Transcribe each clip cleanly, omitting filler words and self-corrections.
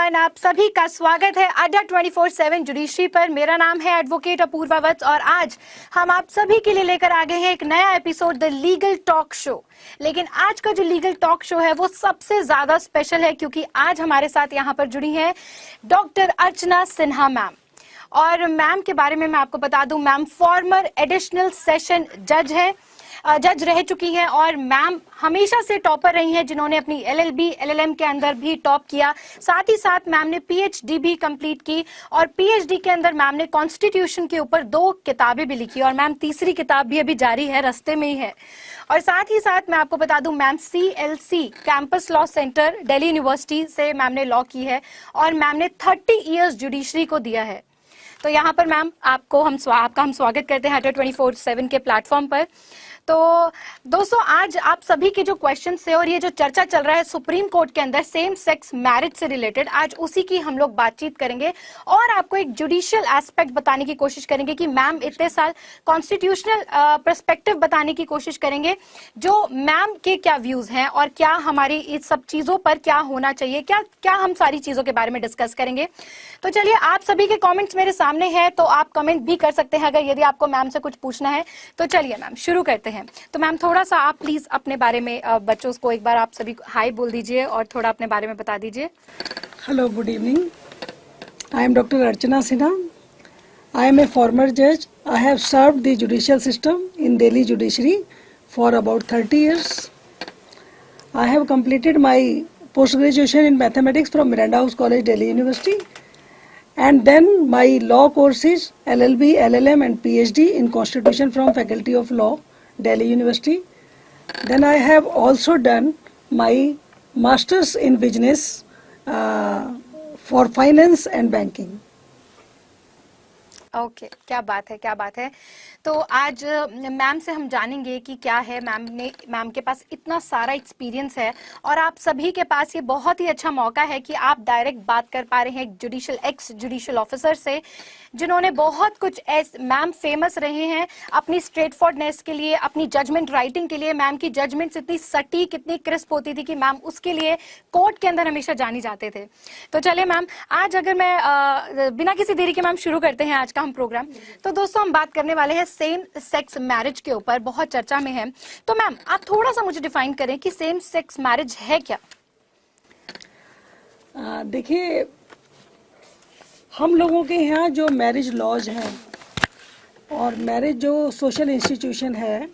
Everyone, आप सभी का स्वागत है अड्डा 24/7 जुडिशरी पर। मेरा नाम है एडवोकेट अपूर्वा वत्स और आज हम आप सभी के लिए लेकर आ गए हैं एक नया episode the legal talk show. लेकिन आज का जो लीगल टॉक शो है वो सबसे ज्यादा स्पेशल है क्योंकि आज हमारे साथ यहाँ पर जुड़ी हैं डॉक्टर अर्चना सिन्हा मैम। और मैम के बारे में मैं आपको बता दूं, मैम फॉर्मर एडिशनल सेशन जज रह चुकी हैं और मैम हमेशा से टॉपर रही हैं, जिन्होंने अपनी LLB LLM के अंदर भी टॉप किया। साथ ही साथ मैम ने PhD भी कंप्लीट की और PhD के अंदर मैम ने कॉन्स्टिट्यूशन के ऊपर 2 किताबें भी लिखी और मैम तीसरी किताब भी अभी जारी है, रास्ते में ही है। और साथ ही साथ मैं आपको बता दूं, ma'am CLC campus law centre Delhi university से मैम ने लॉ की है और मैम ने 30 इयर्स जुडिशरी को दिया है। तो यहाँ पर मैम आपका हम स्वागत करते हैं अड्डा 24/7 के प्लेटफॉर्म पर। तो दोस्तों, आज आप सभी के जो क्वेश्चन थे और ये जो चर्चा चल रहा है सुप्रीम कोर्ट के अंदर सेम सेक्स मैरिज से रिलेटेड, आज उसी की हम लोग बातचीत करेंगे और आपको एक जुडिशियल एस्पेक्ट बताने की कोशिश करेंगे कि मैम इतने साल कॉन्स्टिट्यूशनल पर्सपेक्टिव बताने की कोशिश करेंगे, जो मैम के क्या व्यूज हैं और क्या हमारी इस सब चीजों पर क्या होना चाहिए, क्या हम सारी चीजों के बारे में डिस्कस करेंगे। तो चलिए, आप सभी के कॉमेंट्स मेरे सामने हैं तो आप कमेंट भी कर सकते हैं अगर यदि आपको मैम से कुछ पूछना है। तो चलिए मैम शुरू करते हैं। तो मैम थोड़ा सा आप प्लीज अपने बारे में बच्चों को एक बार आप सभी हाय बोल दीजिए और थोड़ा अपने बारे में बता दीजिए। Hello, good evening. I am doctor Archana Sinha. I am a former जज। I have served the judicial system in Delhi judiciary for about 30 years. I have completed my post graduation in mathematics from Miranda House College, Delhi University, and then my law courses LLB, LLM and PhD in Constitution from Faculty of Law, Delhi University. Then I have also done my masters in business for finance and banking. Okay, क्या बात है, क्या बात है। तो आज ma'am से हम जानेंगे कि क्या है मैम के पास इतना सारा एक्सपीरियंस है और आप सभी के पास ये बहुत ही अच्छा मौका है कि आप डायरेक्ट बात कर पा रहे हैं एक एक्स जुडिशियल ऑफिसर से, जिन्होंने बहुत कुछ मैम फेमस रहे हैं अपनी स्ट्रेट फॉरवर्डनेस के लिए, अपनी जजमेंट राइटिंग के लिए। मैम की जजमेंट्स इतनी सटीक, इतनी क्रिस्प होती थी कि मैम उसके लिए कोर्ट के अंदर हमेशा जानी जाते थे। तो चलिए मैम, आज अगर मैं बिना किसी देरी के मैम शुरू करते हैं आज का हम प्रोग्राम। तो दोस्तों, हम बात करने वाले हैं सेम सेक्स मैरिज के ऊपर, बहुत चर्चा में है। तो मैम आप थोड़ा सा मुझे डिफाइन करें कि सेम सेक्स मैरिज है क्या। देखिए, हम लोगों के यहाँ जो मैरिज लॉज हैं और मैरिज जो सोशल इंस्टीट्यूशन है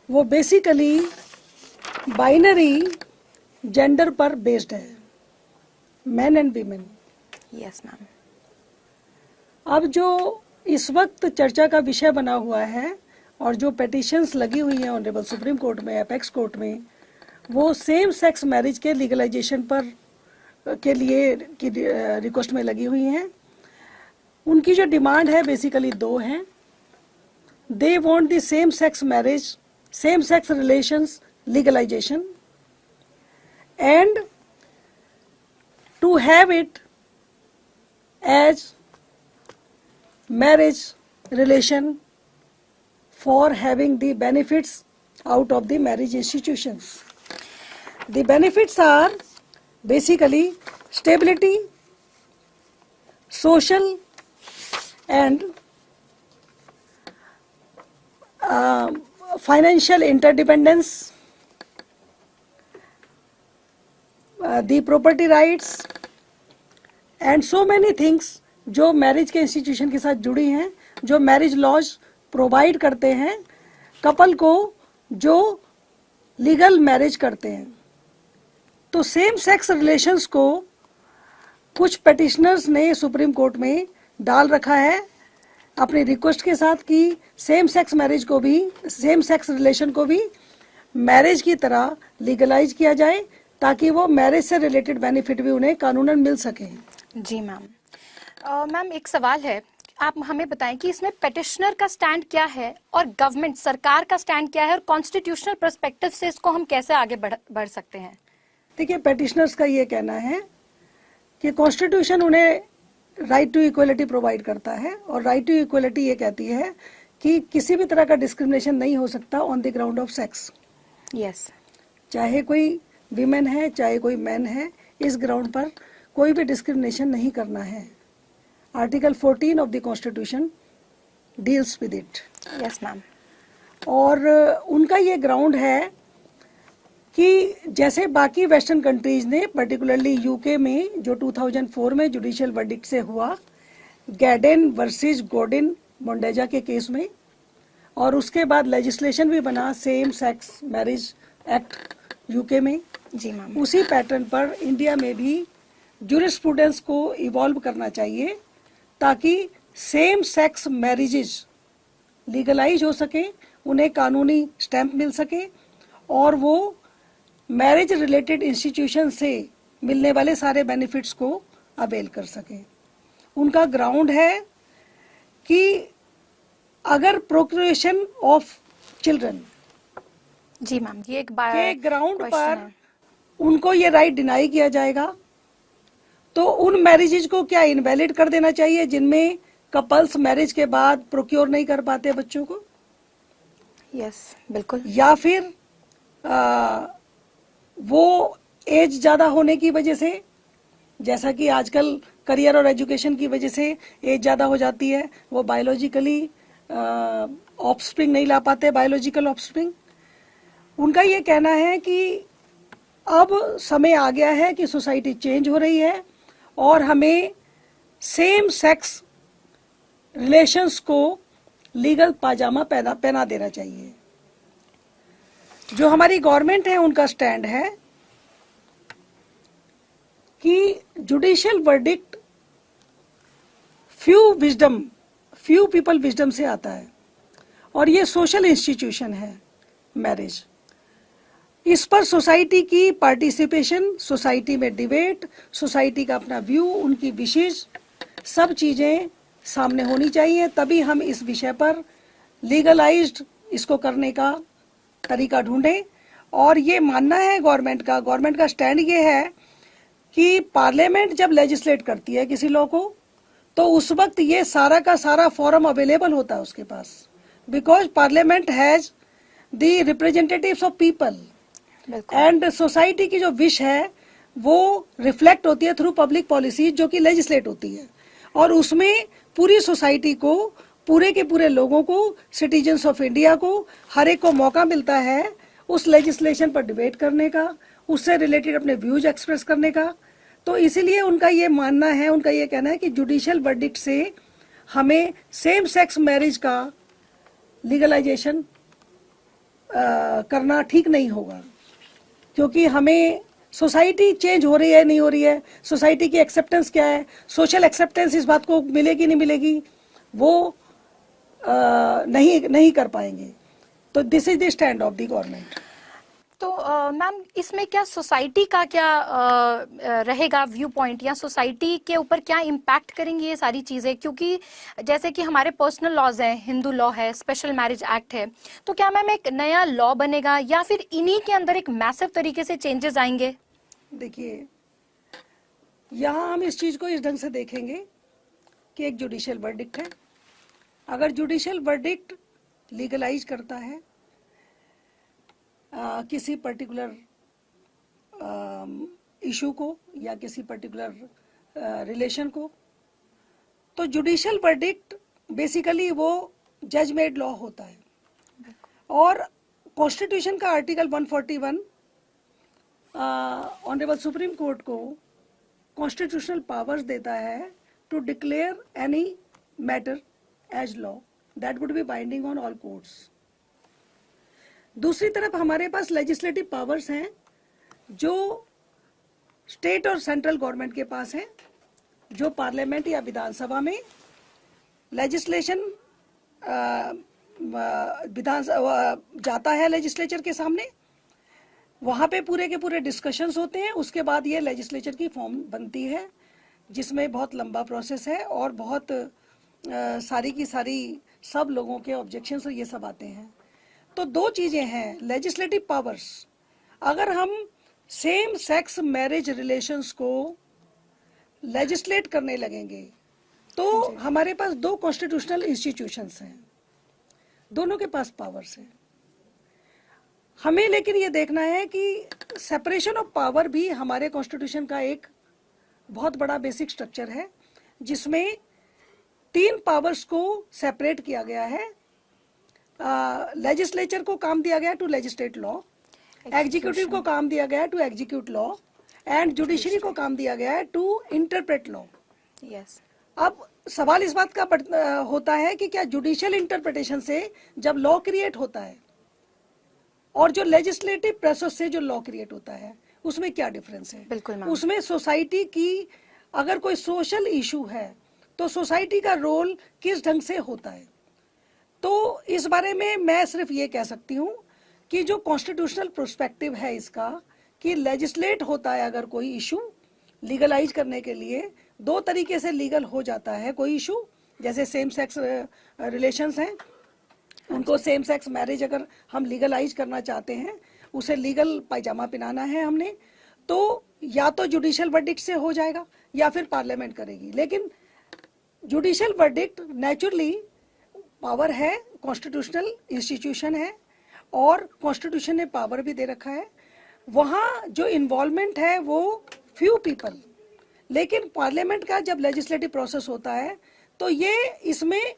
वो बेसिकली बाइनरी जेंडर पर बेस्ड है, man and women. Yes ma'am. अब जो इस वक्त चर्चा का विषय बना हुआ है और जो पेटिशंस लगी हुई हैं ऑनरेबल सुप्रीम कोर्ट में, एपेक्स कोर्ट में, वो सेम सेक्स मैरिज के लीगलाइजेशन पर के लिए की रिक्वेस्ट में लगी हुई हैं। उनकी जो डिमांड है बेसिकली 2 हैं। They want the same sex marriage, same sex relations legalisation and to have it as marriage relation for having the benefits out of the marriage institutions. The benefits are basically stability, social and financial interdependence, the property rights and so many things जो marriage के institution के साथ जुड़ी हैं, जो marriage laws provide करते हैं couple को जो लीगल मैरिज करते हैं। तो सेम सेक्स रिलेशंस को कुछ पेटिशनर्स ने सुप्रीम कोर्ट में डाल रखा है अपनी रिक्वेस्ट के साथ कि सेम सेक्स मैरिज को भी, सेम सेक्स रिलेशन को भी मैरिज की तरह लीगलाइज किया जाए ताकि वो मैरिज से रिलेटेड बेनिफिट भी उन्हें कानूनन मिल सके। जी मैम। मैम एक सवाल है, आप हमें बताएं कि इसमें पेटिशनर का स्टैंड क्या है और गवर्नमेंट सरकार का स्टैंड क्या है और कॉन्स्टिट्यूशनल पर्सपेक्टिव से इसको हम कैसे आगे बढ़ सकते हैं। देखिए, पेटिशनर्स का ये कहना है कि कॉन्स्टिट्यूशन उन्हें राइट टू इक्वलिटी प्रोवाइड करता है और राइट टू इक्वलिटी ये कहती है कि किसी भी तरह का डिस्क्रिमिनेशन नहीं हो सकता on the ground of sex. Yes. चाहे कोई वीमेन है चाहे कोई मैन है, इस ग्राउंड पर कोई भी डिस्क्रिमिनेशन नहीं करना है। Article 14 of the constitution deals with it. Yes ma'am. और उनका ये ग्राउंड है कि जैसे बाकी वेस्टर्न कंट्रीज ने, पर्टिकुलरली यूके में जो 2004 में जुडिशियल वर्डिक्ट से हुआ गैडेन वर्सेस गॉर्डन मोंडेजा के केस में, और उसके बाद लेजिस्लेशन भी बना same sex marriage act UK में, जी मैम। उसी पैटर्न पर इंडिया में भी जूरिस्प्रूडेंस को इवॉल्व करना चाहिए ताकि सेम सेक्स मैरिजेज लीगलाइज हो सके, उन्हें कानूनी स्टैंप मिल सके और वो मैरिज रिलेटेड इंस्टीट्यूशन से मिलने वाले सारे बेनिफिट्स को अवेल कर सके। उनका ग्राउंड है कि अगर प्रोक्रिएशन ऑफ चिल्ड्रन जी मैम, ये एक के ग्राउंड question पर है। उनको ये राइट डिनाई किया जाएगा तो उन मैरिजेज को क्या इनवैलिड कर देना चाहिए जिनमें कपल्स मैरिज के बाद प्रोक्योर नहीं कर पाते बच्चों को, यस बिल्कुल। या फिर वो एज ज्यादा होने की वजह से, जैसा कि आजकल करियर और एजुकेशन की वजह से एज ज्यादा हो जाती है, वो बायोलॉजिकली ऑफस्प्रिंग नहीं ला पाते, बायोलॉजिकल ऑफस्प्रिंग। उनका ये कहना है कि अब समय आ गया है कि सोसाइटी चेंज हो रही है और हमें सेम सेक्स रिलेशंस को लीगल पाजामा पहना देना चाहिए। जो हमारी गवर्नमेंट है उनका स्टैंड है कि judicial verdict few people wisdom से आता है और ये सोशल इंस्टीट्यूशन है मैरिज। इस पर सोसाइटी की पार्टिसिपेशन, सोसाइटी में डिबेट, सोसाइटी का अपना व्यू, उनकी विशेष सब चीजें सामने होनी चाहिए, तभी हम इस विषय पर लीगलाइज्ड इसको करने का तरीका ढूंढें। और ये मानना है गवर्नमेंट का स्टैंड ये है कि पार्लियामेंट जब लेजिस्लेट करती है किसी लॉ को तो उस वक्त ये सारा का सारा फॉरम अवेलेबल होता है उसके पास, because parliament has the representatives of people and society की जो विश है वो रिफ्लेक्ट होती है थ्रू पब्लिक पॉलिसी जो कि लेजिस्लेट होती है, और उसमें पूरी सोसाइटी को, पूरे के पूरे लोगों को, सिटीजन्स ऑफ इंडिया को, हर एक को मौका मिलता है उस लेजिस्लेशन पर डिबेट करने का, उससे रिलेटेड अपने व्यूज एक्सप्रेस करने का। तो इसीलिए उनका ये मानना है, उनका ये कहना है कि जुडिशियल वर्डिक्ट से हमें सेम सेक्स मैरिज का लीगलाइजेशन करना ठीक नहीं होगा, क्योंकि हमें सोसाइटी चेंज हो रही है नहीं हो रही है, सोसाइटी की एक्सेप्टेंस क्या है, सोशल एक्सेप्टेंस इस बात को मिलेगी नहीं मिलेगी वो नहीं कर पाएंगे। तो this is the stand of the government. तो मैम इसमें क्या सोसाइटी का क्या रहेगा व्यू पॉइंट, या सोसाइटी के ऊपर क्या इम्पैक्ट करेंगी ये सारी चीज़ें? क्योंकि जैसे कि हमारे पर्सनल लॉज हैं, हिंदू लॉ है, स्पेशल मैरिज एक्ट है, तो क्या मैम एक नया लॉ बनेगा या फिर इन्हीं के अंदर एक मैसिव तरीके से चेंजेस आएंगे? देखिए, यहाँ हम इस चीज़ को इस ढंग से देखेंगे कि एक जुडिशियल वर्डिक्ट है, अगर जुडिशियल वर्डिक्ट लीगलाइज करता है किसी पर्टिकुलर इशू को या किसी पर्टिकुलर रिलेशन को, तो जुडिशियल वर्डिक्ट बेसिकली वो जज मेड लॉ होता है। और कॉन्स्टिट्यूशन का आर्टिकल 141 ऑनरेबल सुप्रीम कोर्ट को कॉन्स्टिट्यूशनल पावर्स देता है to declare any matter as law that would be binding on all courts. दूसरी तरफ हमारे पास लेजिस्लेटिव पावर्स हैं जो स्टेट और सेंट्रल गवर्नमेंट के पास हैं, जो पार्लियामेंट या विधानसभा में लेजिस्लेशन जाता है लेजिस्लेचर के सामने, वहाँ पे पूरे के पूरे डिस्कशंस होते हैं, उसके बाद ये लेजिस्लेचर की फॉर्म बनती है जिसमें बहुत लंबा प्रोसेस है और बहुत सारी की सारी सब लोगों के ऑब्जेक्शंस ये सब आते हैं। तो दो चीजें हैं, लेजिस्लेटिव पावर्स, अगर हम सेम सेक्स मैरिज रिलेशंस को लेजिस्लेट करने लगेंगे तो हमारे पास दो कॉन्स्टिट्यूशनल इंस्टीट्यूशंस हैं, दोनों के पास पावर्स हैं। हमें लेकिन ये देखना है कि सेपरेशन ऑफ पावर भी हमारे कॉन्स्टिट्यूशन का एक बहुत बड़ा बेसिक स्ट्रक्चर है जिसमें 3 पावर्स को सेपरेट किया गया है। लेजिस्लेचर को काम दिया गया टू लेजिस्लेट लॉ, एग्जीक्यूटिव को काम दिया गया to execute law, and judiciary को काम दिया गया है टू इंटरप्रेट लॉ। यस। अब सवाल इस बात का होता है कि क्या जुडिशियल इंटरप्रिटेशन से जब लॉ क्रिएट होता है और जो लेजिस्लेटिव प्रोसेस से जो लॉ क्रिएट होता है उसमें क्या डिफरेंस है? बिल्कुल मैम। उसमें सोसाइटी की अगर कोई सोशल इशू है तो सोसाइटी का रोल किस ढंग से होता है? तो इस बारे में मैं सिर्फ ये कह सकती हूँ कि जो कॉन्स्टिट्यूशनल प्रोस्पेक्टिव है इसका, कि लेजिस्लेट होता है अगर कोई इशू लीगलाइज करने के लिए, 2 तरीके से लीगल हो जाता है कोई इशू, जैसे सेम सेक्स रिलेशंस हैं, उनको सेम सेक्स मैरिज अगर हम लीगलाइज करना चाहते हैं, उसे लीगल पायजामा पहनाना है हमने, तो या तो जुडिशियल वर्डिक्ट से हो जाएगा या फिर पार्लियामेंट करेगी। लेकिन जुडिशियल वर्डिक्ट नेचुरली पावर है, कॉन्स्टिट्यूशनल इंस्टीट्यूशन है और कॉन्स्टिट्यूशन ने पावर भी दे रखा है। वहाँ जो इन्वॉल्वमेंट है वो फ्यू पीपल, लेकिन पार्लियामेंट का जब लेजिस्लेटिव प्रोसेस होता है तो ये इसमें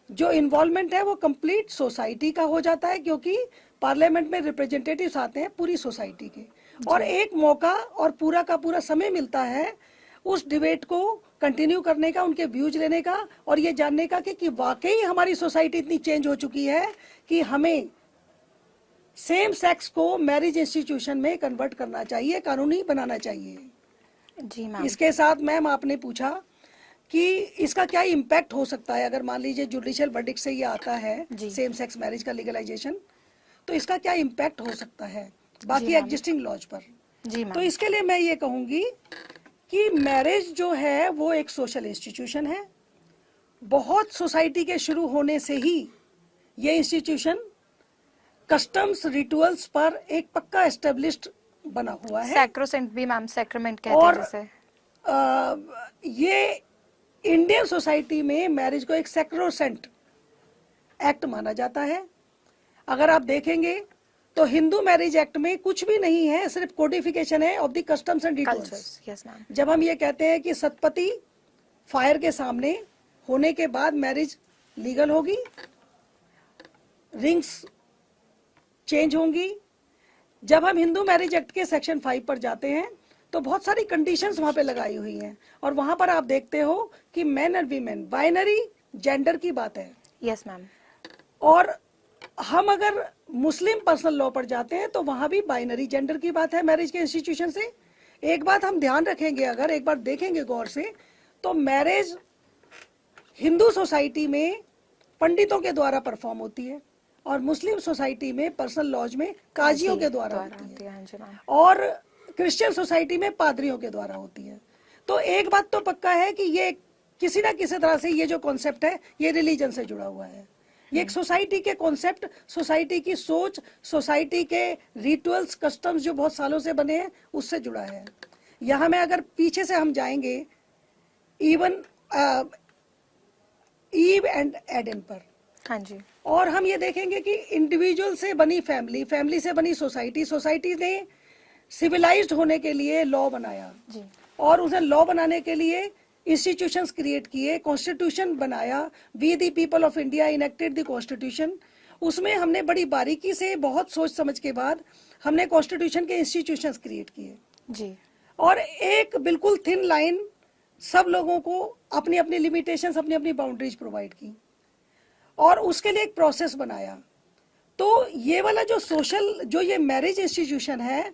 जो इन्वॉल्वमेंट है वो कंप्लीट सोसाइटी का हो जाता है, क्योंकि पार्लियामेंट में रिप्रेजेंटेटिव्स आते हैं पूरी सोसाइटी के, और एक मौका और पूरा का पूरा समय मिलता है उस डिबेट को कंटिन्यू करने का, उनके व्यूज लेने का और ये जानने का कि वाकई हमारी सोसाइटी इतनी चेंज हो चुकी है कि हमें सेम सेक्स को मैरिज इंस्टीट्यूशन में कन्वर्ट करना चाहिए, कानूनी बनाना चाहिए। जी मैम। इसके साथ मैम आपने पूछा कि इसका क्या इम्पैक्ट हो सकता है अगर मान लीजिए जुडिशियल वर्डिक्ट से ये आता है सेम सेक्स मैरिज का लीगलाइजेशन, तो इसका क्या इम्पैक्ट हो सकता है बाकी एग्जिस्टिंग लॉज पर? जी मैम। तो इसके लिए मैं ये कहूंगी कि मैरिज जो है वो एक सोशल इंस्टीट्यूशन है। बहुत सोसाइटी के शुरू होने से ही ये इंस्टीट्यूशन कस्टम्स रिचुअल्स पर एक पक्का एस्टेब्लिश्ड बना हुआ है। सैक्रोसेंट भी मैम, सैक्रमेंट कहते हैं जैसे। ये इंडियन सोसाइटी में मैरिज को एक सैक्रोसेंट एक्ट माना जाता है। अगर आप देखेंगे तो हिंदू मैरिज एक्ट में कुछ भी नहीं है, सिर्फ कोडिफिकेशन है of the customs and rituals. Yes ma'am. जब हम ये कहते हैं कि सतपति फायर के सामने होने के बाद मैरिज लीगल होगी, रिंग्स चेंज होंगी। जब हम हिंदू मैरिज एक्ट के सेक्शन 5 पर जाते हैं तो बहुत सारी कंडीशंस वहां पे लगाई हुई हैं और वहां पर आप देखते हो कि मैन और वीमेन बाइनरी जेंडर की बात है। Yes ma'am. और हम अगर मुस्लिम पर्सनल लॉ पर जाते हैं तो वहां भी बाइनरी जेंडर की बात है मैरिज के इंस्टीट्यूशन से। एक बात हम ध्यान रखेंगे, अगर एक बार देखेंगे गौर से, तो मैरिज हिंदू सोसाइटी में पंडितों के द्वारा परफॉर्म होती है और मुस्लिम सोसाइटी में पर्सनल लॉज में काजियों के द्वारा होती है और क्रिश्चियन सोसाइटी में पादरियों के द्वारा होती है। तो एक बात तो पक्का है कि ये किसी ना किसी तरह से ये जो कॉन्सेप्ट है ये रिलीजन से जुड़ा हुआ है। ये एक सोसाइटी के कॉन्सेप्ट, सोसाइटी की सोच, सोसाइटी के रिचुअल्स, कस्टम्स जो बहुत सालों से बने हैं उससे जुड़ा है। यहाँ में अगर पीछे से हम जाएंगे इवन ईव एंड एडन पर, हाँ जी, और हम ये देखेंगे कि इंडिविजुअल से बनी फैमिली, फैमिली से बनी सोसाइटी, सोसाइटी ने सिविलाइज्ड होने के लिए लॉ बनाया जी, और उसे लॉ बनाने के लिए इंस्टीट्यूशंस क्रिएट किए, कॉन्स्टिट्यूशन बनाया। We the people of India enacted the constitution. उसमें हमने बड़ी बारीकी से, बहुत सोच समझ के बाद हमने कॉन्स्टिट्यूशन के इंस्टीट्यूशंस क्रिएट किए जी, और एक बिल्कुल थिन लाइन सब लोगों को अपनी अपनी लिमिटेशंस, अपनी अपनी बाउंड्रीज प्रोवाइड की और उसके लिए एक प्रोसेस बनाया। तो ये वाला जो सोशल, जो ये मैरिज इंस्टीट्यूशन है,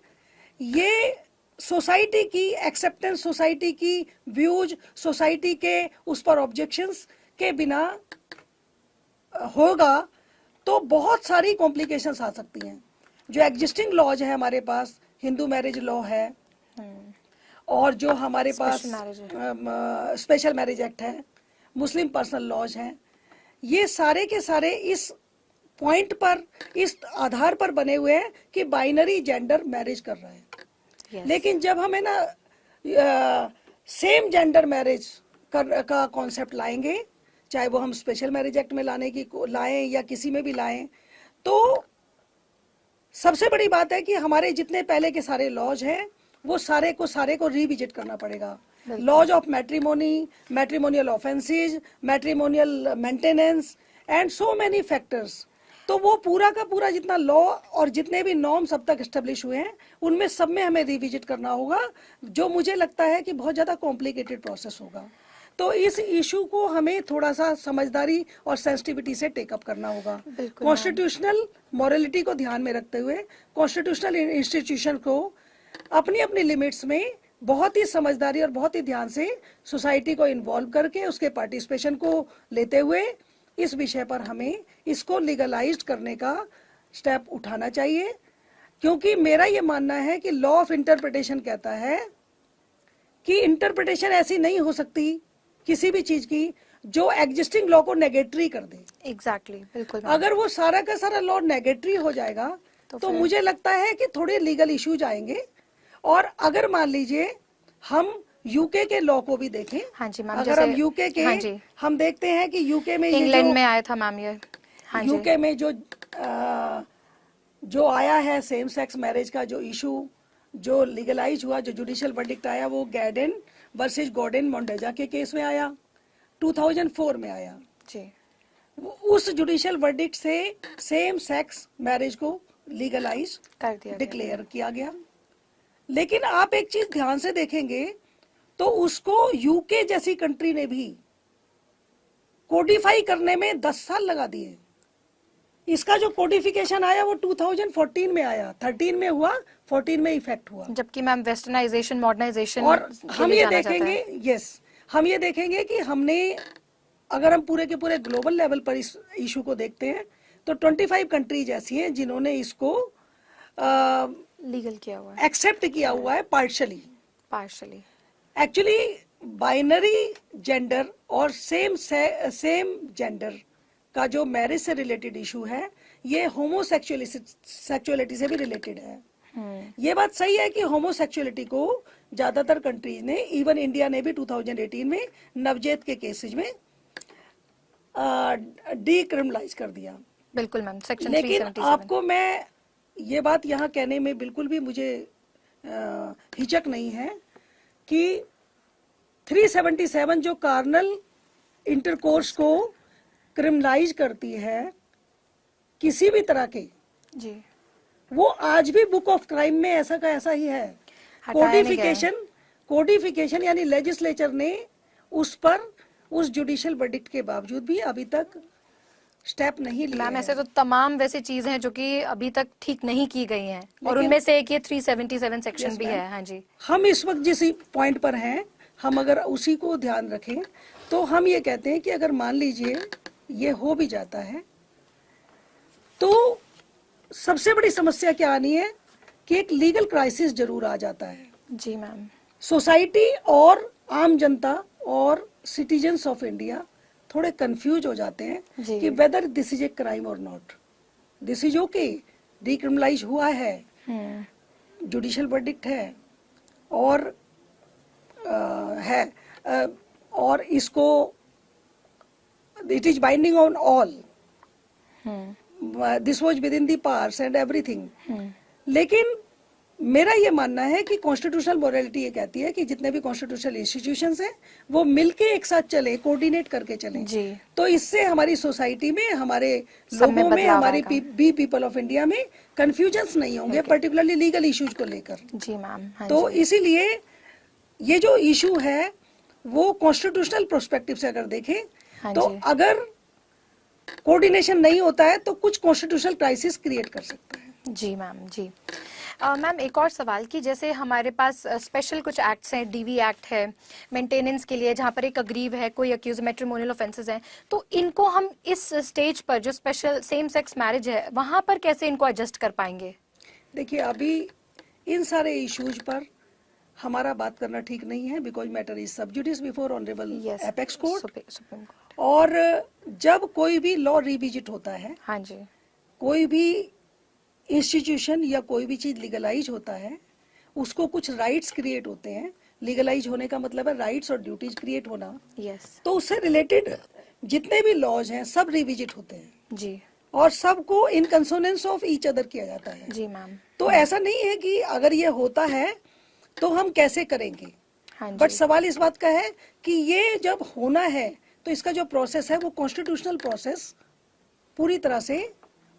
ये सोसाइटी की एक्सेप्टेंस, सोसाइटी की व्यूज, सोसाइटी के उस पर ऑब्जेक्शंस के बिना होगा तो बहुत सारी कॉम्प्लिकेशंस आ सकती हैं। जो एग्जिस्टिंग लॉज है हमारे पास, हिंदू मैरिज लॉ है और जो हमारे पास स्पेशल मैरिज एक्ट है, मुस्लिम पर्सनल लॉज हैं, ये सारे के सारे इस पॉइंट पर, इस आधार पर बने हुए हैं कि बाइनरी जेंडर मैरिज कर रहे हैं। yes. लेकिन जब हमें ना सेम जेंडर मैरिज का कॉन्सेप्ट लाएंगे, चाहे वो हम स्पेशल मैरिज एक्ट में लाएं या किसी में भी लाएं, तो सबसे बड़ी बात है कि हमारे जितने पहले के सारे लॉज हैं वो सारे को रिविजिट करना पड़ेगा। Laws of matrimony, matrimonial offences, matrimonial maintenance and so many factors. तो वो पूरा का पूरा जितना लॉ और जितने भी नॉर्म्स अब तक एस्टेब्लिश हुए हैं उनमें सब में हमें रिविजिट करना होगा, जो मुझे लगता है कि बहुत ज़्यादा कॉम्प्लिकेटेड प्रोसेस होगा। तो इस इशू को हमें थोड़ा सा समझदारी और सेंसिटिविटी से टेकअप करना होगा। कॉन्स्टिट्यूशनल मॉरलिटी को ध्यान में रखते हुए कॉन्स्टिट्यूशनल इंस्टीट्यूशन को अपनी अपनी लिमिट्स में बहुत ही समझदारी और बहुत ही ध्यान से सोसाइटी को इन्वॉल्व करके उसके पार्टिसिपेशन को लेते हुए इस विषय पर हमें इसको लीगलाइज्ड करने का स्टेप उठाना चाहिए। क्योंकि मेरा ये मानना है कि लॉ ऑफ इंटरप्रिटेशन कहता है कि इंटरप्रिटेशन ऐसी नहीं हो सकती किसी भी चीज की जो एग्जिस्टिंग लॉ को नेगेटरी कर दे। एग्जैक्टली, बिल्कुल। अगर वो सारा का सारा लॉ नेगेटरी हो जाएगा तो मुझे लगता है कि थोड़े लीगल इश्यूज आएंगे। और अगर मान लीजिए हम यूके के लॉ को भी देखें, हाँ जी मैम, अगर हम यूके के हम देखते हैं कि यूके में इंग्लैंड में आया था मैम ये, हाँ जी, यूके में जो आया है सेम सेक्स मैरिज का जो इशू जो लीगलाइज हुआ, जो जुडिशियल वर्डिक्ट आया, वो गैडेन वर्सेस गॉर्डन मोंडेजा के केस में आया, 2004 में आया जी। उस जुडिशियल वर्डिक्ट से सेम सेक्स मैरिज को लीगलाइज कर दिया, डिक्लेयर किया गया। लेकिन आप एक चीज ध्यान से देखेंगे तो उसको यूके जैसी कंट्री ने भी कोडिफाई करने में 10 साल लगा दिए। इसका जो कोडिफिकेशन आया वो 2014 में आया, 13 में हुआ, 14 में इफेक्ट हुआ। जबकि मैम वेस्टर्नाइजेशन, मॉडर्नाइजेशन, और हम ये देखेंगे, हम ये देखेंगे कि हमने, अगर हम पूरे के पूरे ग्लोबल लेवल पर इस इशू को देखते हैं तो 25 कंट्रीज ऐसी हैं जिन्होंने इसको लीगल किया हुआ है, एक्सेप्ट किया हुआ है पार्शली। एक्चुअली बाइनरी जेंडर और सेम जेंडर का जो मैरिज से रिलेटेड इशू है ये होमोसेक्सुअलिटी से भी रिलेटेड है। ये बात सही है कि होमोसेक्सुअलिटी को ज्यादातर कंट्रीज ने, इवन इंडिया ने भी 2018 में नवजेत के केसेज में डीक्रिमिनलाइज कर दिया। बिल्कुल मैम, सेक्शन 377। लेकिन आपको मैं ये बात यहाँ कहने में बिल्कुल भी मुझे हिचक नहीं है कि 377 जो कार्नल इंटरकोर्स को क्रिमिनलाइज करती है किसी भी तरह के जी, वो आज भी बुक ऑफ क्राइम में ऐसा का ऐसा ही है। कोडिफिकेशन यानी लेजिस्लेचर ने उस पर उस जुडिशियल वर्डिक्ट के बावजूद भी अभी तक स्टेप नहीं लिया। मैम ऐसे तो तमाम वैसे चीजें हैं जो कि अभी तक ठीक नहीं की गई हैं, और उनमें से एक ये 377 सेक्शन भी है। हाँ जी, हम इस वक्त जिस पॉइंट पर हैं, हम अगर उसी को ध्यान रखें तो हम ये कहते हैं कि अगर मान लीजिए ये हो भी जाता है तो सबसे बड़ी समस्या क्या आनी है कि एक लीगल क्राइसिस जरूर आ जाता है। जी मैम, सोसाइटी और आम जनता और सिटीजन्स ऑफ इंडिया थोड़े कंफ्यूज हो जाते हैं कि whether this is a crime और not. This is okay, decriminalize हुआ है, जुडिशियल वर्डिक्ट है और और इसको it is binding on all, this was within the powers and everything. लेकिन मेरा ये मानना है कि कॉन्स्टिट्यूशनल मोरालिटी ये कहती है कि जितने भी कॉन्स्टिट्यूशनल इंस्टीट्यूशंस हैं वो मिलके एक साथ चले, कोऑर्डिनेट करके चले जी। तो इससे हमारी सोसाइटी में, हमारे लोगों में, हमारी पीपल ऑफ इंडिया में कंफ्यूजन्स नहीं होंगे, पर्टिकुलरली लीगल इश्यूज को लेकर। जी मैम, तो इसीलिए ये जो इशू है वो कॉन्स्टिट्यूशनल प्रोस्पेक्टिव से अगर देखें तो अगर कोऑर्डिनेशन नहीं होता है तो कुछ कॉन्स्टिट्यूशनल क्राइसिस क्रिएट कर सकता है। जी मैम, जी मैम एक और सवाल कि जैसे हमारे पास स्पेशल कुछ एक्ट्स हैं, डीवी एक्ट है मेंटेनेंस के लिए, जहाँ पर एक अग्रीव है, कोई अक्यूज, मैट्रिमोनियल ऑफेंसेस हैं, तो इनको हम इस स्टेज पर जो स्पेशल सेम सेक्स मैरिज है वहाँ पर कैसे इनको एडजस्ट कर पाएंगे? देखिए अभी इन सारे इश्यूज पर हमारा बात करना ठीक नहीं है, बिकॉज मैटर इज सब जुडिस बिफोर ऑनरेबल एपेक्स कोर्ट। और जब कोई भी लॉ रिविजिट होता है, हाँ जी, कोई भी इंस्टीट्यूशन या कोई भी चीज लीगलाइज होता है, उसको कुछ राइट्स क्रिएट होते हैं। लीगलाइज होने का मतलब है राइट्स और ड्यूटीज क्रिएट होना। तो उससे रिलेटेड जितने भी लॉज हैं सब रिविजिट होते हैं जी, और सबको इन कंसोनेंस ऑफ ईच अदर किया जाता है। जी मैम, तो ऐसा नहीं है कि अगर ये होता है तो हम कैसे करेंगे। हाँ बट जी। सवाल इस बात का है कि ये जब होना है तो इसका जो प्रोसेस है वो कॉन्स्टिट्यूशनल प्रोसेस पूरी तरह से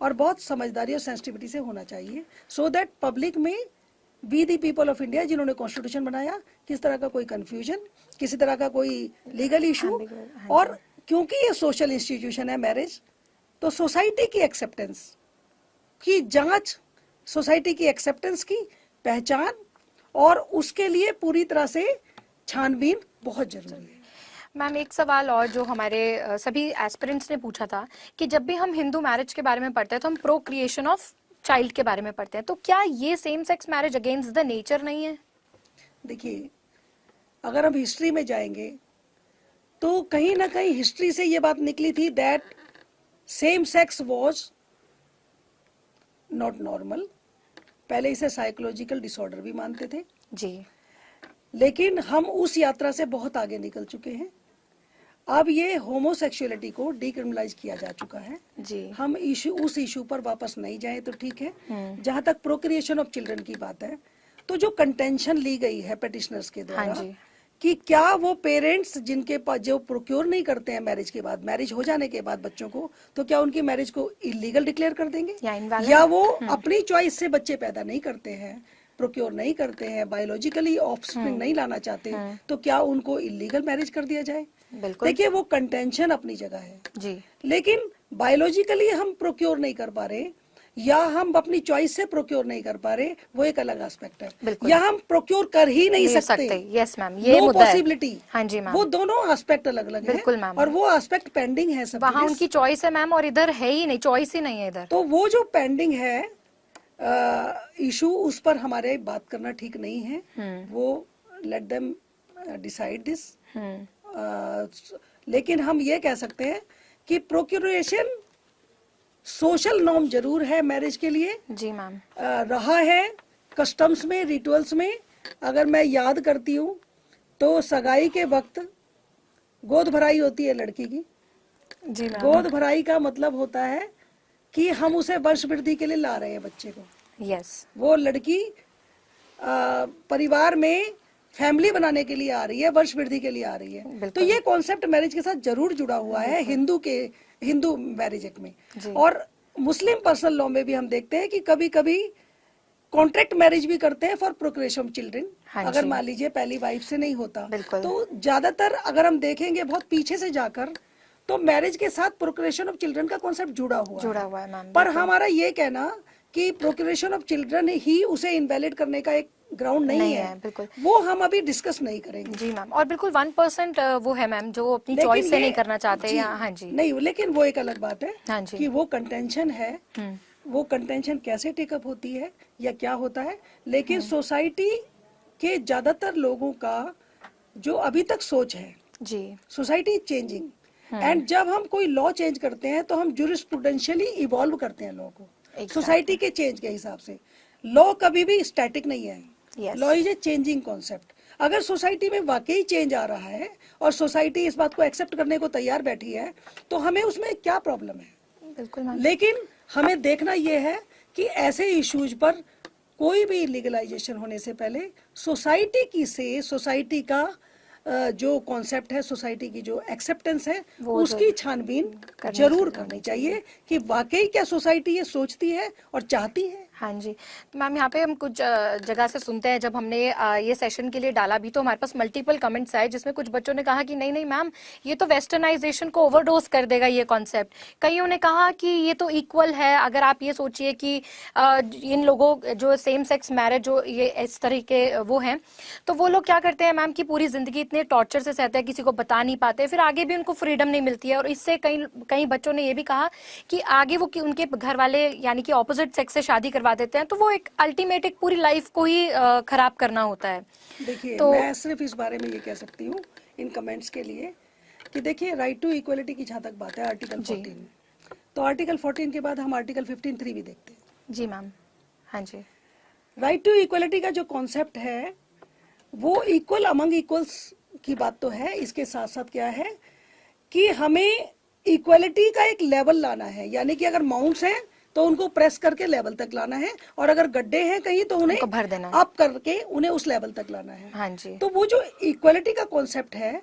और बहुत समझदारी और सेंसिटिविटी से होना चाहिए, सो दैट पब्लिक में we the people of India जिन्होंने कॉन्स्टिट्यूशन बनाया, किस तरह का कोई कंफ्यूजन, किसी तरह का कोई लीगल इशू, और क्योंकि ये सोशल इंस्टीट्यूशन है मैरिज, तो सोसाइटी की एक्सेप्टेंस की जांच, सोसाइटी की एक्सेप्टेंस की पहचान और उसके लिए पूरी तरह से छानबीन बहुत जरूरी है। मैम एक सवाल और जो हमारे सभी एस्पिरेंट्स ने पूछा था कि जब भी हम हिंदू मैरिज के बारे में पढ़ते हैं तो हम प्रो क्रिएशन ऑफ चाइल्ड के बारे में पढ़ते हैं, तो क्या ये same sex marriage against the nature नहीं है? देखिए, अगर हम हिस्ट्री में जाएंगे तो कहीं ना कहीं हिस्ट्री से ये बात निकली थी that same sex was not normal. पहले इसे साइकोलॉजिकल डिसऑर्डर भी मानते थे जी। लेकिन हम उस यात्रा से बहुत आगे निकल चुके हैं। अब ये होमोसेक्सुअलिटी को डिक्रिमिनलाइज किया जा चुका है जी। हम उस इशू पर वापस नहीं जाए तो ठीक है। जहां तक प्रोक्रिएशन ऑफ चिल्ड्रन की बात है, तो जो कंटेंशन ली गई है पेटिशनर्स के द्वारा, हाँ जी। कि क्या वो पेरेंट्स जिनके पास जो प्रोक्योर नहीं करते हैं मैरिज के बाद, मैरिज हो जाने के बाद बच्चों को, तो क्या उनकी मैरिज को इलीगल डिक्लेयर कर देंगे, या invalid? या वो अपनी चॉइस से बच्चे पैदा नहीं करते हैं, प्रोक्योर नहीं करते हैं, बायोलॉजिकली ऑफस्प्रिंग नहीं लाना चाहते, तो क्या उनको इलीगल मैरिज कर दिया जाए? बिल्कुल। देखिए, वो कंटेंशन अपनी जगह है जी। लेकिन बायोलॉजिकली हम प्रोक्योर नहीं कर पा रहे या हम अपनी चॉइस से प्रोक्योर नहीं कर पा रहे, वो एक अलग एस्पेक्ट है। बिल्कुल। या हम प्रोक्योर कर ही नहीं सकते। यस मैम, ये नो मुद्दा है। पॉसिबिलिटी। हाँ जी मैम, वो दोनों एस्पेक्ट अलग अलग बिल्कुल है मैम। और वो एस्पेक्ट पेंडिंग है सब वहाँ जगह। उनकी चॉइस है मैम, और इधर है ही नहीं, चॉइस ही नहीं है इधर। तो वो जो पेंडिंग है इशू, उस पर हमारे बात करना ठीक नहीं है। वो लेट देम डिसाइड दिस। लेकिन हम ये कह सकते हैं कि प्रोक्यूरेशन सोशल नॉर्म जरूर है मैरिज के लिए। जी मैम। रहा है कस्टम्स में, रिचुअल्स में। अगर मैं याद करती हूँ तो सगाई के वक्त गोद भराई होती है लड़की की। जी मैम। गोद भराई का मतलब होता है कि हम उसे वर्ष वृद्धि के लिए ला रहे हैं बच्चे को। यस। वो लड़की परिवार में फैमिली बनाने के लिए आ रही है, वर्ष वृद्धि के लिए आ रही है। तो ये कॉन्सेप्ट मैरिज के साथ जरूर जुड़ा हुआ है हिंदू मैरिज एक्ट में। और मुस्लिम पर्सनल लॉ में भी हम देखते हैं कि कभी कभी कॉन्ट्रैक्ट मैरिज भी करते हैं फॉर प्रोक्रिएशन ऑफ चिल्ड्रन। अगर मान लीजिए पहली वाइफ से नहीं होता, तो ज्यादातर अगर हम देखेंगे बहुत पीछे से जाकर, तो मैरिज के साथ प्रोक्रिएशन ऑफ चिल्ड्रन का कॉन्सेप्ट जुड़ा हुआ है मैम। पर हमारा ये कहना कि प्रोक्रिएशन ऑफ चिल्ड्रन ही उसे इनवैलिड करने का एक ग्राउंड नहीं है। बिल्कुल, वो हम अभी डिस्कस नहीं करेंगे। जी मैम। और बिल्कुल 1% वो है मैम जो अपनी चॉइस से नहीं करना चाहते या हाँ जी नहीं, लेकिन वो एक अलग बात है। हाँ जी। कि वो कंटेंशन है, वो कंटेंशन कैसे टेकअप होती है या क्या होता है। लेकिन सोसाइटी के ज्यादातर लोगों का जो अभी तक सोच है, जी, सोसाइटी चेंजिंग, एंड जब हम कोई लॉ चेंज करते हैं तो हम जूरिस्प्रूडेंशियली इवॉल्व करते हैं लॉ को सोसाइटी के चेंज के हिसाब से। लॉ कभी भी स्टैटिक नहीं है। Law is a changing concept. अगर सोसाइटी में वाकई चेंज आ रहा है और सोसाइटी इस बात को एक्सेप्ट करने को तैयार बैठी है, तो हमें उसमें क्या प्रॉब्लम है? बिल्कुल मैम। लेकिन हमें देखना यह है कि ऐसे इश्यूज पर कोई भी लीगलाइजेशन होने से पहले सोसाइटी का जो कॉन्सेप्ट है, सोसाइटी की जो एक्सेप्टेंस है, उसकी छानबीन जरूर करनी चाहिए कि वाकई क्या सोसाइटी ये सोचती है और चाहती है। हाँ जी। तो मैम यहाँ पे हम कुछ जगह से सुनते हैं, जब हमने ये सेशन के लिए डाला भी तो हमारे पास मल्टीपल कमेंट्स आए, जिसमें कुछ बच्चों ने कहा कि नहीं नहीं मैम, ये तो वेस्टर्नाइजेशन को ओवरडोज कर देगा ये कॉन्सेप्ट। कईयों ने कहा कि ये तो इक्वल है। अगर आप ये सोचिए कि इन लोगों जो सेम सेक्स मैरिज जो ये इस तरह के वो हैं, तो वो लोग क्या करते हैं मैम कि पूरी जिंदगी इतने टॉर्चर से सहते हैं, किसी को बता नहीं पाते, फिर आगे भी उनको फ्रीडम नहीं मिलती है। और इससे कई बच्चों ने ये भी कहा कि आगे वो उनके घर वाले यानी कि ऑपोजिट सेक्स से शादी करवा देते हैं, तो वो एक अल्टीमेट एक पूरी लाइफ को ही खराब करना होता है। देखिए, तो मैं सिर्फ इस बारे में ये कह सकती हूँ इन कमेंट्स के लिए कि देखिए, राइट टू इक्वलिटी की जहाँ तक बात है आर्टिकल 14, तो आर्टिकल 14 के बाद हम आर्टिकल 15(3) भी देखते हैं। जी मैम। हाँ जी। राइट टू इक्वलिटी का जो कॉन्सेप्ट है वो इक्वल अमंग इक्वल्स की बात तो है, इसके साथ साथ क्या है कि हमें इक्वलिटी का एक लेवल लाना है। यानी कि अगर माउंट्स हैं तो उनको प्रेस करके लेवल तक लाना है, और अगर गड्ढे हैं कहीं तो उन्हें उनको भर देना है। अप करके उन्हें उस लेवल तक लाना है। हाँ जी। तो वो जो इक्वलिटी का कॉन्सेप्ट है,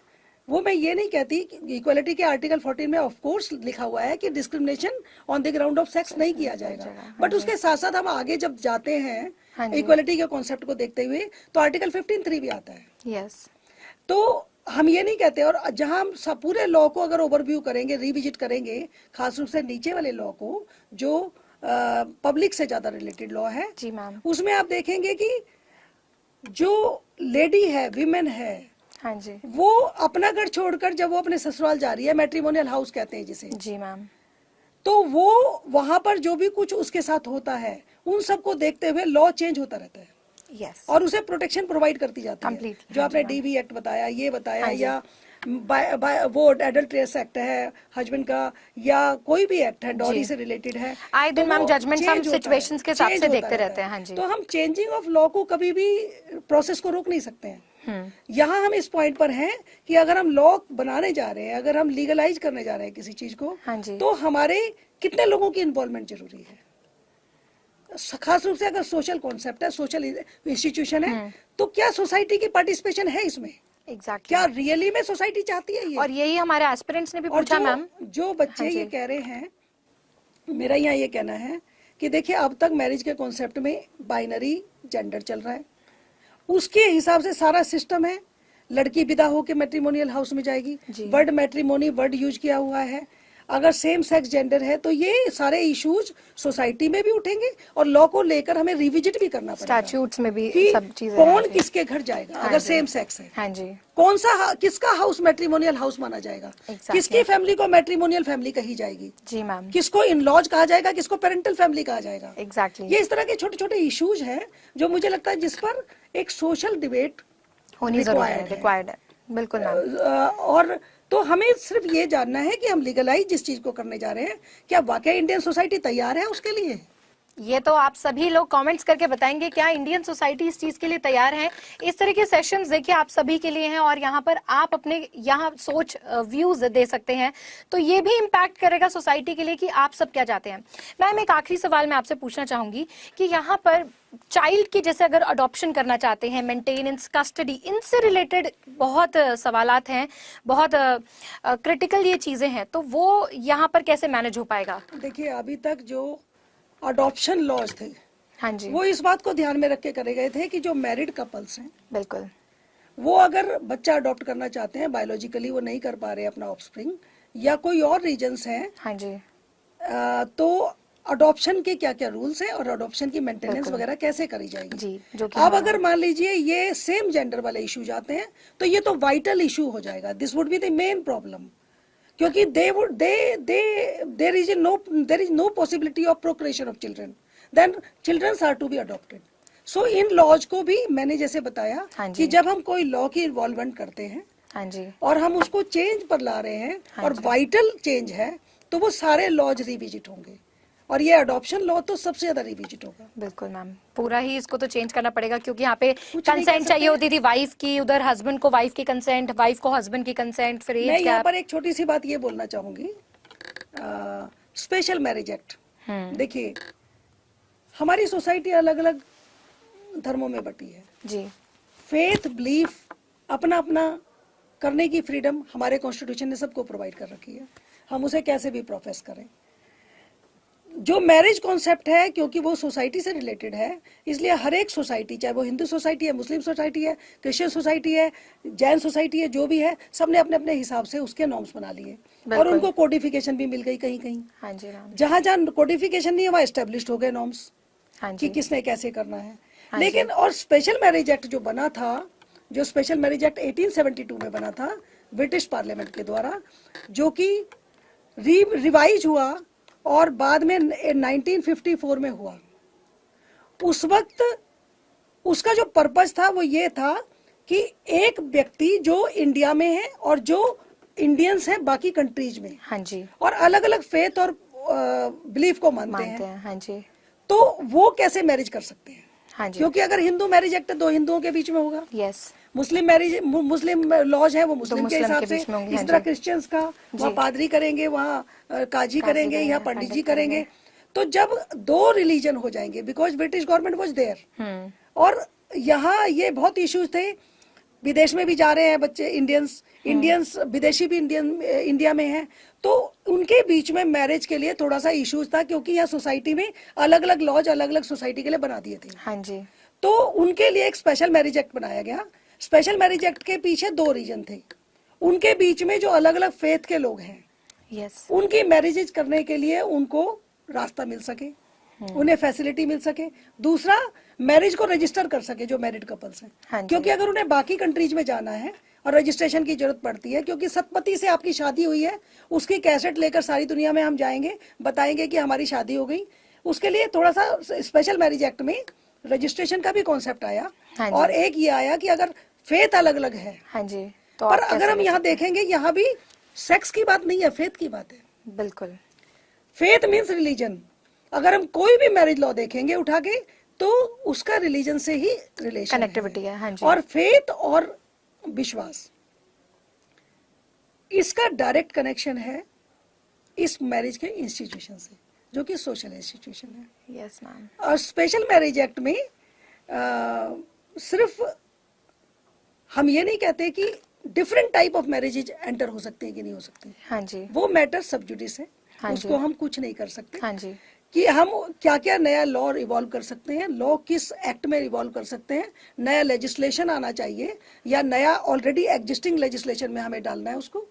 वो मैं ये नहीं कहती, इक्वलिटी के आर्टिकल 14 में ऑफ कोर्स लिखा हुआ है कि discrimination on the ground of sex नहीं किया जाएगा, बट उसके साथ साथ हम आगे जब जाते हैं इक्वलिटी के कॉन्सेप्ट को देखते हुए, तो आर्टिकल 15(3) भी आता है। यस। तो हम ये नहीं कहते, और जहां हम पूरे लॉ को अगर ओवरव्यू करेंगे, रिविजिट करेंगे, खास रूप से नीचे वाले लॉ को जो पब्लिक से ज्यादा रिलेटेड लॉ है जी मैम, उसमें आप देखेंगे कि जो लेडी है, विमेन है, हाँ जी, वो अपना घर छोड़कर जब वो अपने ससुराल जा रही है, मैट्रिमोनियल हाउस कहते हैं जिसे, जी मैम, तो वो वहां पर जो भी कुछ उसके साथ होता है उन सबको देखते हुए लॉ चेंज होता रहता है, यस, और उसे प्रोटेक्शन प्रोवाइड करती जाती है। Completely, जो हाँ आपने जी, डीवी एक्ट बताया, ये बताया, हाँ जी, या वो एडल्ट्रेस एक्ट है हस्बैंड का, या कोई भी एक्ट है डॉरी से रिलेटेड है, आए दिन मैम जजमेंट्स हम सिचुएशंस के हिसाब से देखते रहते हैं। हाँ जी। तो हम चेंजिंग ऑफ लॉ को कभी भी प्रोसेस को रोक नहीं सकते हैं। यहाँ हम इस पॉइंट पर हैं कि अगर हम लॉ बनाने जा रहे हैं, अगर हम लीगलाइज करने जा रहे हैं किसी चीज को, हाँ जी, तो हमारे कितने लोगों की इन्वॉल्वमेंट जरूरी है। खास रूप से अगर सोशल कॉन्सेप्ट है, सोशल इंस्टीट्यूशन है, तो क्या सोसाइटी की पार्टिसिपेशन है इसमें? एग्जैक्टली, क्या रियली में सोसाइटी चाहती है ये? और यही हमारे एस्पिरेंट्स ने भी और पूछा मैम। जो बच्चे ये कह रहे हैं, मेरा यहाँ ये कहना है कि देखिए, अब तक मैरिज के कॉन्सेप्ट में बाइनरी जेंडर चल रहा है, उसके हिसाब से सारा सिस्टम है। लड़की विदा होकर मैट्रिमोनियल हाउस में जाएगी, वर्ड मैट्रिमोनी वर्ड यूज किया हुआ है। अगर सेम सेक्स जेंडर है तो ये सारे इश्यूज सोसाइटी में भी उठेंगे, और लॉ को लेकर हमें रिविजिट भी करना पड़ेगा, स्टैट्यूट्स में भी कि सब चीजें कौन किसके घर जाएगा। अगर सेम सेक्स है, हाँ जी, कौन सा किसका हाउस मैट्रिमोनियल हाउस माना जाएगा, किसकी फैमिली को मैट्रिमोनियल फैमिली कही जाएगी, जी मैम, किसको इन लॉज कहा जाएगा, किसको पेरेंटल फैमिली कहा जाएगा। एग्जैक्टली, ये इस तरह के छोटे छोटे इश्यूज हैं जो मुझे लगता है जिस पर एक सोशल डिबेट होनी जरूरी है, रिक्वायर्ड है, बिल्कुल मैम। और तो हमें सिर्फ ये जानना है कि हम लीगलाइज जिस चीज को करने जा रहे हैं, क्या वाकई इंडियन सोसाइटी तैयार है उसके लिए? ये तो आप सभी लोग कमेंट्स करके बताएंगे क्या इंडियन सोसाइटी इस चीज के लिए तैयार है। इस तरह के सेशंस देखिए आप सभी के लिए हैं, और यहाँ पर आप अपने यहाँ सोच व्यूज दे सकते हैं, तो ये भी इम्पैक्ट करेगा सोसाइटी के लिए कि आप सब क्या चाहते हैं। मैम, एक आखिरी सवाल मैं आपसे पूछना चाहूंगी कि यहाँ पर चाइल्ड की जैसे अगर अडॉप्शन करना चाहते हैं, मेंटेनेंस, कस्टडी, इनसे रिलेटेड बहुत सवालात हैं, बहुत क्रिटिकल ये चीजें हैं, तो वो यहाँ पर कैसे मैनेज हो पाएगा? देखिए, अभी तक जो अडॉप्शन लॉज थे, हाँ जी, वो इस बात को ध्यान में रख के करे गए थे कि जो मैरिड कपल्स हैं, बिल्कुल, वो अगर बच्चा अडॉप्ट करना चाहते हैं, बायोलॉजिकली वो नहीं कर पा रहे अपना ऑफस्प्रिंग, या कोई और रीजंस हैं, हाँ जी, तो अडॉप्शन के क्या क्या रूल्स हैं और अडॉप्शन की मेंटेनेंस वगैरह कैसे करी जाएगी जी, जो कि अब अगर मान लीजिए ये सेम जेंडर वाले इश्यूज आते हैं, तो ये तो वाइटल इशू हो जाएगा। This would be the main problem, क्योंकि there is no possibility of procreation of children, then childrens are to be adopted. So in laws को भी मैंने जैसे बताया कि जब हम कोई लॉ की इन्वॉल्वमेंट करते हैं, हाँ जी, और हम उसको चेंज पर ला रहे हैं, और वाइटल चेंज है, तो वो सारे लॉज रिविजिट होंगे, और ये अडॉप्शन लॉ तो सबसे ज्यादा रिविजिट होगा। बिल्कुल मैम, पूरा ही इसको तो चेंज करना पड़ेगा, क्योंकि यहाँ पे कंसेंट चाहिए होती थी वाइफ की, उधर हस्बैंड को वाइफ की कंसेंट, वाइफ को हस्बैंड की कंसेंट, फिर मैं यहाँ पर एक छोटी सी बात ये बोलना चाहूंगी, स्पेशल मैरिज एक्ट। देखिए, हमारी सोसाइटी अलग अलग धर्मों में बटी है जी, फेथ बिलीफ अपना अपना करने की फ्रीडम हमारे कॉन्स्टिट्यूशन ने सबको प्रोवाइड कर रखी है, हम उसे कैसे भी प्रोफेस करें। जो मैरिज कॉन्सेप्ट है, क्योंकि वो सोसाइटी से रिलेटेड है, इसलिए हर एक सोसाइटी, चाहे वो हिंदू सोसाइटी है, मुस्लिम सोसाइटी है, क्रिश्चियन सोसाइटी है, जैन सोसाइटी है, जो भी है, सबने अपने अपने हिसाब से उसके नॉर्म्स बना लिए, और उनको कोडिफिकेशन भी मिल गई कहीं कहीं। हाँ जी मैम, जहां जहां कोडिफिकेशन नहीं है वहां एस्टेब्लिश्ड हो गए नॉर्म्स, हाँ कि जी, किसने कैसे करना है। लेकिन और स्पेशल मैरिज एक्ट जो बना था, जो स्पेशल मैरिज एक्ट 1872 में बना था ब्रिटिश पार्लियामेंट के द्वारा, जो कि रिवाइज हुआ और बाद में 1954 में हुआ, उस वक्त उसका जो पर्पस था वो ये था कि एक व्यक्ति जो इंडिया में है और जो इंडियंस हैं बाकी कंट्रीज में, हाँ जी, और अलग अलग फेथ और बिलीफ को मानते हैं, हाँ जी, तो वो कैसे मैरिज कर सकते हैं। हाँ जी, क्योंकि अगर हिंदू मैरिज एक्ट दो हिंदुओं के बीच में होगा, यस, मुस्लिम लॉज है वो मुस्लिम के हिसाब से, इस तरह क्रिश्चियंस का वहाँ पादरी करेंगे, वहाँ काजी करेंगे, यहाँ पंडित जी करेंगे, तो जब दो रिलीजन हो जाएंगे, because British government was there, और यहाँ ये बहुत इश्यूज थे, विदेश में भी जा रहे हैं बच्चे इंडियंस विदेशी भी इंडिया में हैं, तो उनके बीच में मैरिज के लिए थोड़ा सा इश्यूज था, क्योंकि यहाँ सोसाइटी में अलग अलग लॉज अलग अलग सोसाइटी के लिए बना दिए थे। हाँ जी। तो उनके लिए एक स्पेशल मैरिज एक्ट बनाया गया। स्पेशल मैरिज एक्ट के पीछे दो रीजन थे, उनके बीच में जो अलग अलग फेथ के लोग हैं, यस, उनकी मैरिजेज करने के लिए उनको रास्ता मिल सके, उन्हें फैसिलिटी मिल सके। दूसरा, मैरिज को रजिस्टर कर सके जो मैरिड कपल्स हैं। हाँ जी। क्योंकि अगर उन्हें बाकी कंट्रीज में जाना है और रजिस्ट्रेशन की जरूरत पड़ती है, क्योंकि सतपति से आपकी शादी हुई है, उसकी कैसेट लेकर सारी दुनिया में हम जाएंगे, बताएंगे कि हमारी शादी हो गई। उसके लिए थोड़ा सा स्पेशल मैरिज एक्ट में रजिस्ट्रेशन का भी कॉन्सेप्ट आया। हाँ जी। और एक ये आया कि अगर फेथ अलग अलग है, हाँ जी, तो पर आप अगर कैसे हम ले यहाँ सकते हैं? देखेंगे, यहाँ भी सेक्स की बात नहीं है, फेथ की बात है। बिल्कुल, फेथ मीन्स रिलीजन। अगर हम कोई भी मैरिज लॉ देखेंगे उठा के, तो उसका रिलीजन से ही रिलेशन कनेक्टिविटी है। हाँ जी। और फेथ और विश्वास, इसका डायरेक्ट कनेक्शन है इस मैरिज के इंस्टीट्यूशन से, जो कि सोशल इंस्टीट्यूशन है। Yes ma'am. और स्पेशल मैरिज एक्ट में सिर्फ हम ये नहीं कहते कि different type of marriages enter हो सकते हैं कि नहीं हो सकते, हाँ जी। वो मैटर सब जुडिस है। हाँ जी। उसको हम कुछ नहीं कर सकते हाँ जी। कि हम क्या क्या नया लॉ इवॉल्व कर सकते हैं, लॉ किस एक्ट में इवॉल्व कर सकते हैं, नया लेजिस्लेशन आना चाहिए या नया ऑलरेडी एग्जिस्टिंग लेजिस्लेशन में हमें डालना है उसको।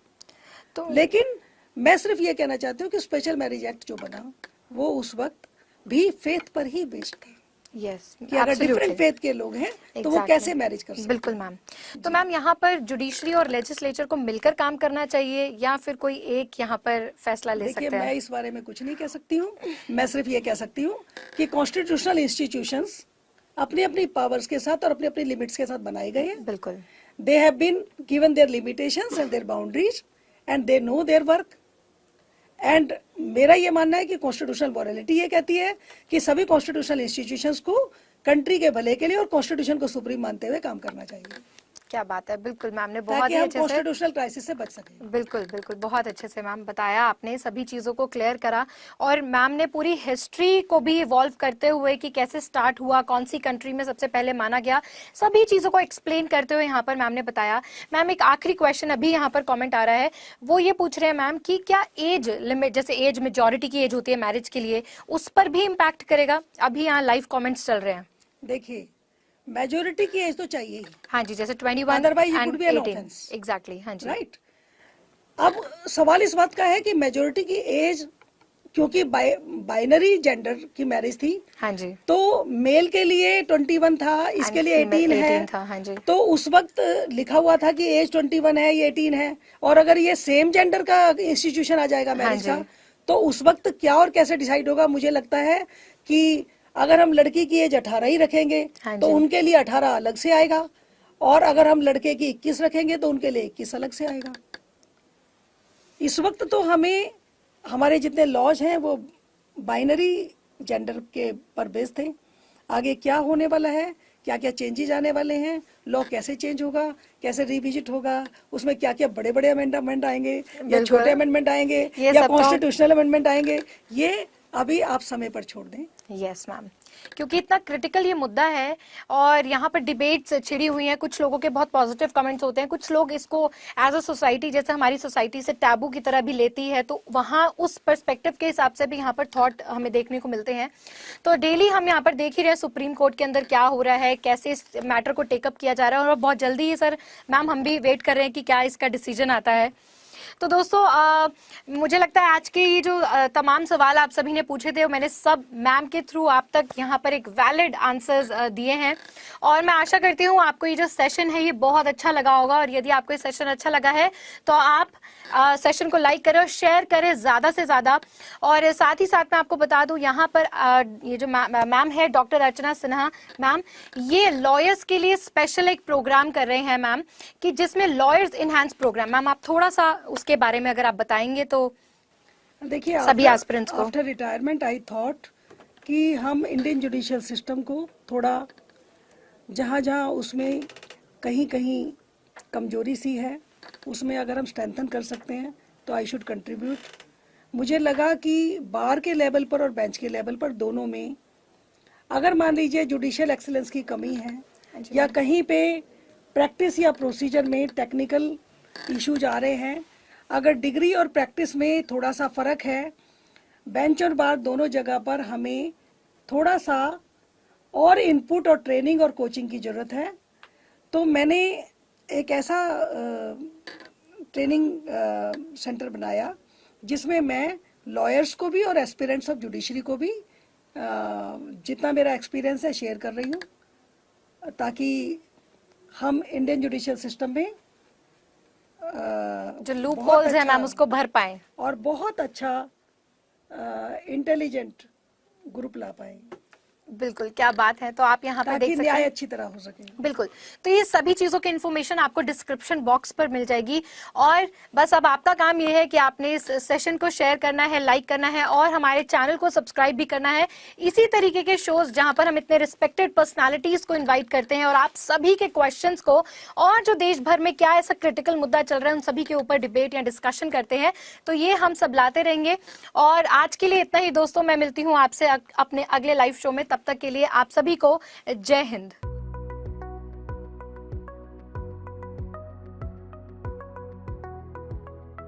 तो लेकिन मैं सिर्फ ये कहना चाहती हूँ कि स्पेशल मैरिज एक्ट जो बना, वो उस वक्त भी फेथ पर ही बेस्ड था, यस, कि अगर डिफरेंट फेथ के लोग हैं तो वो कैसे मैरिज कर सकते हैं। बिल्कुल मैम। तो मैम, यहाँ पर जुडिशरी और लेजिस्लेचर को मिलकर काम करना चाहिए या फिर कोई एक यहाँ पर फैसला ले देखिए, सकते हैं? मैं इस बारे में कुछ नहीं कह सकती हूँ। मैं सिर्फ ये कह सकती हूँ कि कॉन्स्टिट्यूशनल इंस्टीट्यूशंस अपनी अपनी पावर्स के साथ और अपनी अपनी लिमिट्स के साथ बनाए गए हैं। बिल्कुल। They have been given their limitations and their boundaries and they know their work. And मेरा ये मानना है कि कॉन्स्टिट्यूशनल मॉरलिटी ये कहती है कि सभी कॉन्स्टिट्यूशनल इंस्टीट्यूशंस को कंट्री के भले के लिए और कॉन्स्टिट्यूशन को सुप्रीम मानते हुए काम करना चाहिए, क्या बात है, बिल्कुल मैम ने बहुत ताकि ही हम अच्छे से, कॉन्स्टिट्यूशनल क्राइसिस से बच सकें। बिल्कुल बिल्कुल, बहुत अच्छे से मैम बताया आपने, सभी चीज़ों को क्लियर करा। और मैम ने पूरी हिस्ट्री को भी इवॉल्व करते हुए कि कैसे स्टार्ट हुआ, कौन सी कंट्री में सबसे पहले माना गया, सभी चीज़ों को एक्सप्लेन करते हुए यहाँ पर मैम ने बताया। मैम, एक आखिरी क्वेश्चन अभी यहाँ पर कॉमेंट आ रहा है, वो ये पूछ रहे हैं मैम कि क्या एज लिमिट, जैसे एज मेजॉरिटी की एज होती है मैरिज के लिए, उस पर भी इम्पैक्ट करेगा? अभी यहाँ लाइव कॉमेंट्स चल रहे हैं। देखिए, मेजोरिटी की एज तो चाहिए ही। हाँ जी, जैसे 21 Otherwise it and could be an 18। offense. Exactly, हाँ जी। राइट। अब सवाल इस बात का है कि मेजोरिटी की एज, क्योंकि बाइनरी जेंडर की मैरिज थी, हाँ जी। तो मेल के लिए 21 था, इसके लिए 18 है। 18 था, हाँ जी। तो उस वक्त लिखा हुआ था कि एज 21 है, ये 18 है। और अगर ये सेम जेंडर का इंस्टीट्यूशन आ जाएगा मैरिज हाँ का, जी। तो उस वक्त क्या और कैसे डिसाइड होगा? मुझे लगता है कि अगर हम लड़की की एज 18 ही रखेंगे, हाँ तो जी। उनके लिए 18 अलग से आएगा, और अगर हम लड़के की 21 रखेंगे तो उनके लिए 21 अलग से आएगा। इस वक्त तो हमें हमारे जितने लॉज हैं वो बाइनरी जेंडर के पर बेस्ड थे। आगे क्या होने वाला है, क्या क्या चेंजेज आने वाले हैं, लॉ कैसे चेंज होगा, कैसे रिविजिट होगा, उसमें क्या क्या बड़े बड़े अमेंडमेंट आएंगे या बिल्कुल। छोटे अमेंडमेंट आएंगे ये या सब तो- कॉन्स्टिट्यूशनल अमेंडमेंट आएंगे, ये अभी आप समय पर छोड़ दें। यस मैम, क्योंकि इतना क्रिटिकल ये मुद्दा है और यहाँ पर डिबेट्स छिड़ी हुई हैं। कुछ लोगों के बहुत पॉजिटिव कमेंट्स होते हैं, कुछ लोग इसको एज अ सोसाइटी, जैसे हमारी सोसाइटी से टैबू की तरह भी लेती है, तो वहाँ उस पर्सपेक्टिव के हिसाब से भी यहाँ पर थॉट हमें देखने को मिलते हैं। तो डेली हम यहाँ पर देख ही रहे हैं सुप्रीम कोर्ट के अंदर क्या हो रहा है, कैसे इस मैटर को टेकअप किया जा रहा है, और बहुत जल्दी ही सर मैम हम भी वेट कर रहे हैं कि क्या इसका डिसीजन आता है। तो दोस्तों, मुझे लगता है आज के ये जो तमाम सवाल आप सभी ने पूछे थे, वो मैंने सब मैम के थ्रू आप तक यहाँ पर एक वैलिड आंसर्स दिए हैं, और मैं आशा करती हूँ आपको ये जो सेशन है ये बहुत अच्छा लगा होगा। और यदि आपको ये सेशन अच्छा लगा है तो आप सेशन को लाइक करें और शेयर करें ज़्यादा से ज़्यादा। और साथ ही साथ मैं आपको बता दूं, यहाँ पर ये जो मैम है डॉक्टर अर्चना सिन्हा मैम, ये लॉयर्स के लिए स्पेशल एक प्रोग्राम कर रहे हैं मैम, कि जिसमें लॉयर्स इनहैंस प्रोग्राम। मैम, आप थोड़ा सा उसके बारे में अगर आप बताएंगे तो देखिए, सभी एस्पिरेंट्स को। आफ्टर रिटायरमेंट आई थॉट कि हम इंडियन जुडिशियल सिस्टम को थोड़ा जहाँ जहाँ उसमें कहीं कहीं कमजोरी सी है, उसमें अगर हम स्ट्रेंथन कर सकते हैं तो आई शुड कंट्रीब्यूट। मुझे लगा कि बार के लेवल पर और बेंच के लेवल पर दोनों में अगर मान लीजिए जुडिशियल एक्सीलेंस की कमी है या कहीं पे प्रैक्टिस या प्रोसीजर में टेक्निकल इश्यूज आ रहे हैं, अगर डिग्री और प्रैक्टिस में थोड़ा सा फर्क है, बेंच और बार दोनों जगह पर हमें थोड़ा सा और इनपुट और ट्रेनिंग और कोचिंग की ज़रूरत है। तो मैंने एक ऐसा ट्रेनिंग सेंटर बनाया जिसमें मैं लॉयर्स को भी और एस्पिरेंट्स ऑफ जुडिशरी को भी जितना मेरा एक्सपीरियंस है शेयर कर रही हूँ, ताकि हम इंडियन जुडिशियल सिस्टम में जो लूप होल्स हैं मैम उसको भर पाएं और बहुत अच्छा इंटेलिजेंट ग्रुप ला पाएं। बिल्कुल, क्या बात है। तो आप यहाँ पे देख सकते न्याय हैं अच्छी तरह हो सके। बिल्कुल, तो ये सभी चीजों की इन्फॉर्मेशन आपको डिस्क्रिप्शन बॉक्स पर मिल जाएगी और बस अब आपका काम ये है कि आपने इस सेशन को शेयर करना है, लाइक करना है और हमारे चैनल को सब्सक्राइब भी करना है। इसी तरीके के शोज जहां पर हम इतने रिस्पेक्टेड पर्सनालिटीज को इन्वाइट करते हैं और आप सभी के क्वेश्चंस को और जो देश भर में क्या ऐसा क्रिटिकल मुद्दा चल रहा है उन सभी के ऊपर डिबेट या डिस्कशन करते हैं, तो ये हम सब लाते रहेंगे। और आज के लिए इतना ही दोस्तों, मैं मिलती हूँ आपसे अपने अगले लाइव शो में। तब तक के लिए आप सभी को जय हिंद।